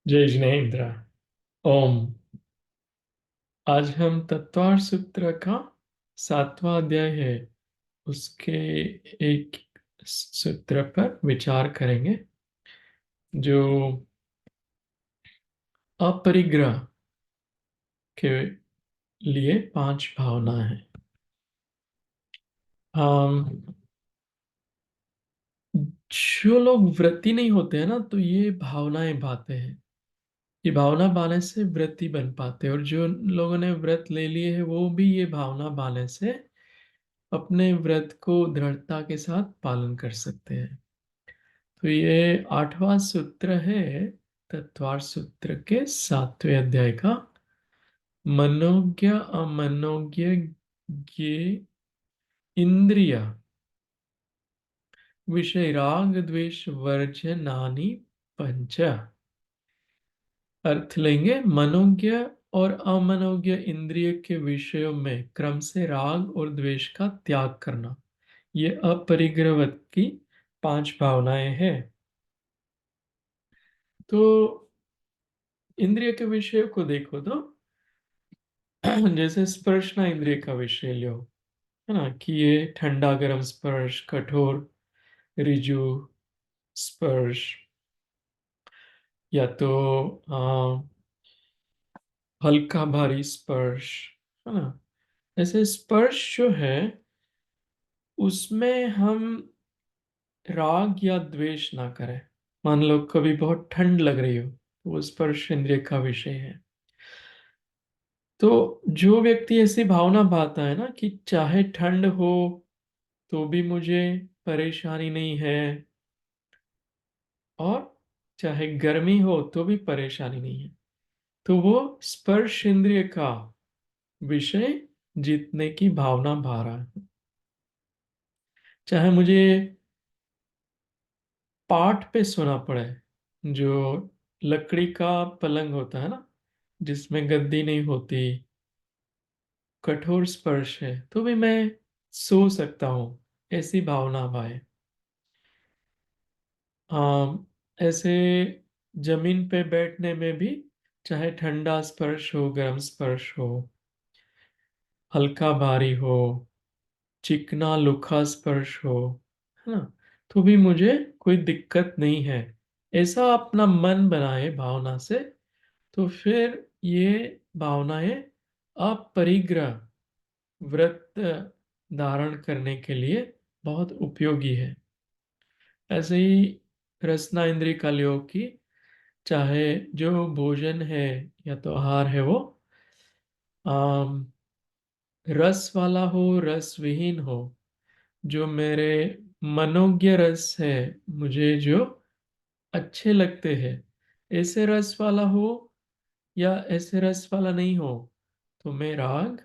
जय जिनेन्द्र। ओम। आज हम तत्वार सूत्र का 7वां अध्याय है, उसके एक सूत्र पर विचार करेंगे जो अपरिग्रह के लिए 5 भावना है। हम जो लोग व्रती नहीं होते हैं ना, तो ये भावनाएं भाते हैं। ये भावना बाने से व्रती बन पाते हैं, और जो लोगों ने व्रत ले लिए है वो भी ये भावना बाने से अपने व्रत को दृढ़ता के साथ पालन कर सकते हैं। तो ये 8वां सूत्र है तत्वार सूत्र के 7वें अध्याय का। मनोज्ञ अमनोज्ञ ज्ञे इंद्रिय विषय राग द्वेष वर्जनानि पंच। अर्थ लेंगे। मनोज्ञ और अमनोज्ञ इंद्रिय के विषयों में क्रम से राग और द्वेष का त्याग करना, ये अपरिग्रहवत की 5 भावनाएं हैं। तो इंद्रिय के विषय को देखो तो जैसे स्पर्शना इंद्रिय का विषय लो, है ना, कि ये ठंडा गर्म स्पर्श, कठोर ऋजु स्पर्श, या तो हल्का भारी स्पर्श, है ना। ऐसे स्पर्श जो है उसमें हम राग या द्वेष ना करें। मान लो कभी बहुत ठंड लग रही हो, तो वो स्पर्श इंद्रिय का विषय है। तो जो व्यक्ति ऐसी भावना भाता है ना कि चाहे ठंड हो तो भी मुझे परेशानी नहीं है, और चाहे गर्मी हो तो भी परेशानी नहीं है, तो वो स्पर्श इंद्रिय का विषय जीतने की भावना भा रहा है। चाहे मुझे पाट पे सोना पड़े, जो लकड़ी का पलंग होता है ना, जिसमें गद्दी नहीं होती, कठोर स्पर्श है, तो भी मैं सो सकता हूँ, ऐसी भावना भाए। ऐसे जमीन पे बैठने में भी चाहे ठंडा स्पर्श हो, गर्म स्पर्श हो, हल्का भारी हो, चिकना लुखा स्पर्श हो, है ना, तो भी मुझे कोई दिक्कत नहीं है। ऐसा अपना मन बनाए भावना से, तो फिर ये भावनाएं अपरिग्रह व्रत धारण करने के लिए बहुत उपयोगी है। ऐसे ही रसना इंद्रिय कलियों की, चाहे जो भोजन है या तो आहार है वो आम, रस वाला हो, रस विहीन हो, जो मेरे मनोज्ञ रस है, मुझे जो अच्छे लगते हैं, ऐसे रस वाला हो या ऐसे रस वाला नहीं हो, तो मैं राग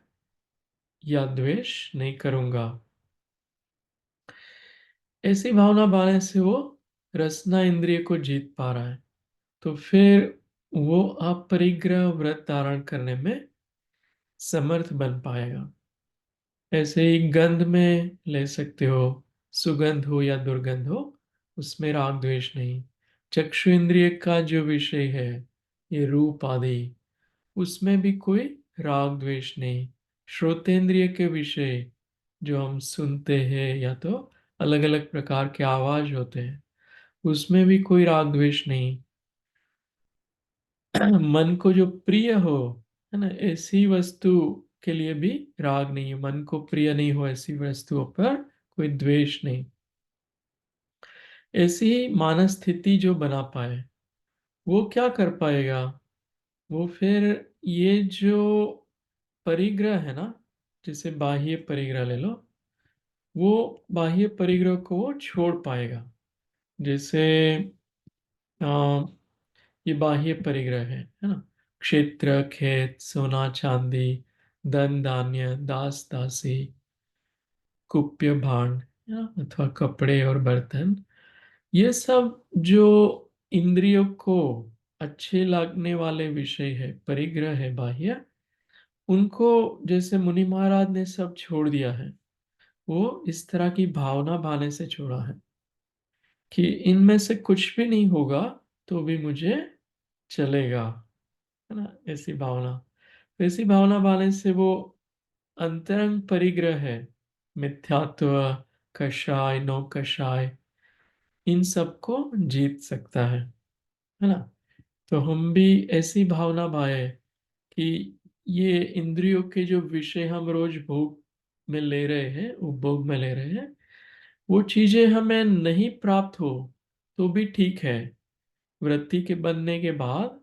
या द्वेष नहीं करूंगा। ऐसी भावना बनाने से वो रसना इंद्रिय को जीत पा रहा है, तो फिर वो अपरिग्रह व्रत धारण करने में समर्थ बन पाएगा। ऐसे ही गंध में ले सकते हो, सुगंध हो या दुर्गंध हो, उसमें राग द्वेष नहीं। चक्षु इंद्रिय का जो विषय है, ये रूप आदि, उसमें भी कोई राग द्वेष नहीं। श्रोतेंद्रिय के विषय जो हम सुनते हैं, या तो अलग अलग प्रकार के आवाज होते हैं, उसमें भी कोई राग द्वेष नहीं। मन को जो प्रिय हो, है ना, ऐसी वस्तु के लिए भी राग नहीं है। मन को प्रिय नहीं हो ऐसी वस्तुओं पर कोई द्वेष नहीं। ऐसी ही मानस स्थिति जो बना पाए, वो क्या कर पाएगा? वो फिर ये जो परिग्रह है ना, जैसे बाह्य परिग्रह ले लो, वो बाह्य परिग्रह को वो छोड़ पाएगा। जैसे आ, ये बाह्य परिग्रह है ना, क्षेत्र, खेत, सोना चांदी, धन धान्य, दास दासी, कुप्य भांड, या अथवा कपड़े और बर्तन, ये सब जो इंद्रियों को अच्छे लगने वाले विषय है, परिग्रह है बाह्य, उनको जैसे मुनि महाराज ने सब छोड़ दिया है, वो इस तरह की भावना भाने से छोड़ा है कि इनमें से कुछ भी नहीं होगा तो भी मुझे चलेगा, है ना, ऐसी भावना। तो ऐसी भावना वाले से वो अंतरंग परिग्रह है, मिथ्यात्व, कषाय, नो कषाय, इन सबको जीत सकता है ना। तो हम भी ऐसी भावना भाए कि ये इंद्रियों के जो विषय हम रोज भोग में ले रहे हैं, उपभोग में ले रहे हैं, वो चीजें हमें नहीं प्राप्त हो तो भी ठीक है। वृत्ति के बनने के बाद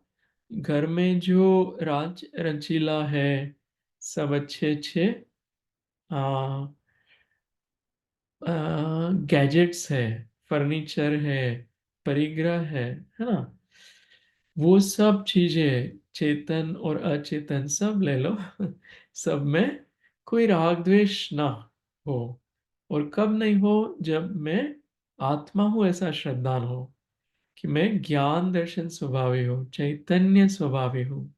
घर में जो राज रंचीला है, सब अच्छे अच्छे गैजेट्स है, फर्नीचर है, परिग्रह है ना, वो सब चीजें चेतन और अचेतन सब ले लो सब में कोई राग द्वेष ना हो। और कब नहीं हो, जब मैं आत्मा हूं ऐसा श्रद्धान हो, कि मैं ज्ञान दर्शन स्वभावी हूँ, चैतन्य स्वभावी हूँ,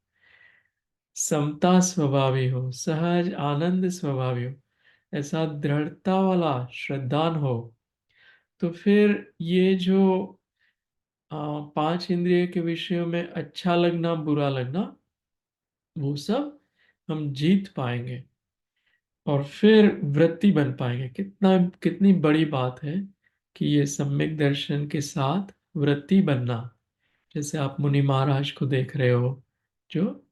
समता स्वभावी हूँ, सहज आनंद स्वभावी हूँ, ऐसा दृढ़ता वाला श्रद्धान हो। तो फिर ये जो पांच इंद्रिय के विषयों में अच्छा लगना बुरा लगना, वो सब हम जीत पाएंगे और फिर वृत्ति बन पाएंगे। कितना, कितनी बड़ी बात है कि ये सम्यक दर्शन के साथ वृत्ति बनना। जैसे आप मुनि महाराज को देख रहे हो, जो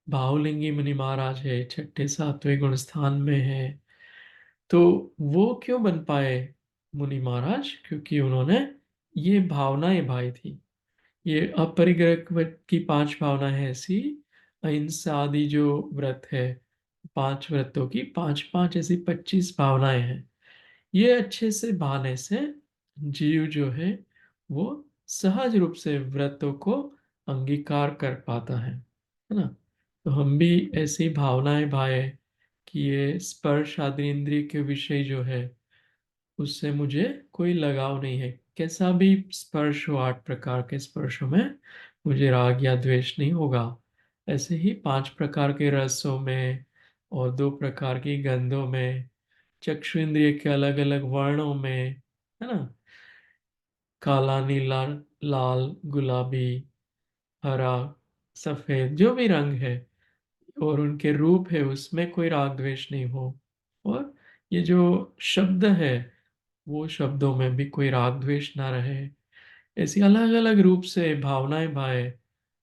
भावलिंगी मुनि महाराज है, छठे सातवें गुण स्थान में है। तो वो क्यों बन पाए मुनि महाराज? क्योंकि उन्होंने ये भावनाएं भाई थी। ये अपरिग्रह की पांच भावना है ऐसी, अहिंसा आदि जो व्रत है, पांच व्रतों की पांच पांच ऐसी 25 भावनाएं हैं। ये अच्छे से भाने से जीव जो है वो सहज रूप से व्रतों को अंगीकार कर पाता है ना। तो हम भी ऐसी भावनाएं भाए कि ये स्पर्श आदि इंद्रिय के विषय जो है उससे मुझे कोई लगाव नहीं है। कैसा भी स्पर्श हो, 8 प्रकार के स्पर्शों में मुझे राग या द्वेष नहीं होगा। ऐसे ही 5 प्रकार के रसों में और 2 प्रकार की गंधों में, चक्षु इंद्रिय के अलग अलग वर्णों में, है ना, काला, नीला, लाल, गुलाबी, हरा, सफेद, जो भी रंग है और उनके रूप है, उसमें कोई राग द्वेष नहीं हो। और ये जो शब्द है, वो शब्दों में भी कोई राग द्वेष ना रहे। ऐसी अलग अलग रूप से भावनाएं भाए,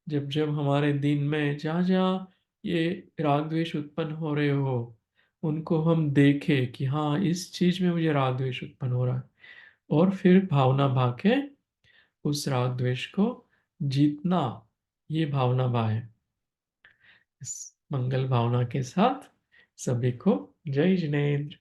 जब जब हमारे दिन में जहाँ जहाँ ये राग द्वेष उत्पन्न हो रहे हो, उनको हम देखें कि हाँ इस चीज में मुझे राग द्वेष उत्पन्न हो रहा है, और फिर भावना भाके उस राग द्वेष को जीतना। ये भावना भाए। इस मंगल भावना के साथ सभी को जय जिनेन्द्र।